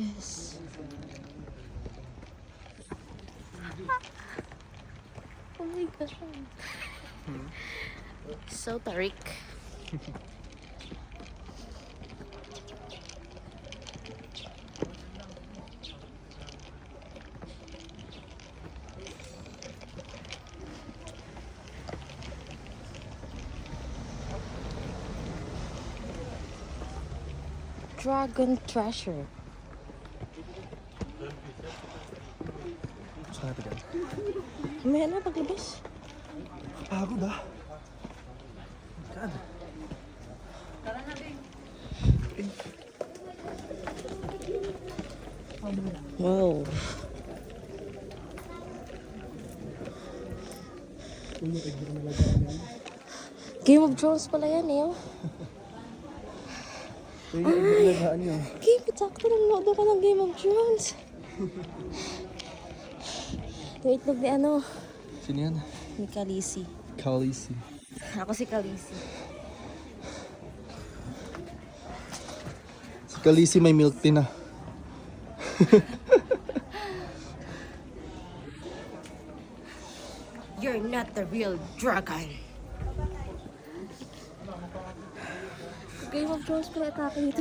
Yes. Oh my gosh. So tarik. Dragon Treasure. Saan natin yan? Mamaya na paglabas. Pagod ah. Saan? Wow. Game of Thrones pala yan eh. Oh. Yung nalagaan nyo. Game, sakto nanonood ako ng Game of Thrones. Yung itlog ni ano, Sino yan? ni Khaleesi. Khaleesi. Ako si Khaleesi. Si Khaleesi may milk tea na. You're not the real dragon. Game of Thrones pala atake nito.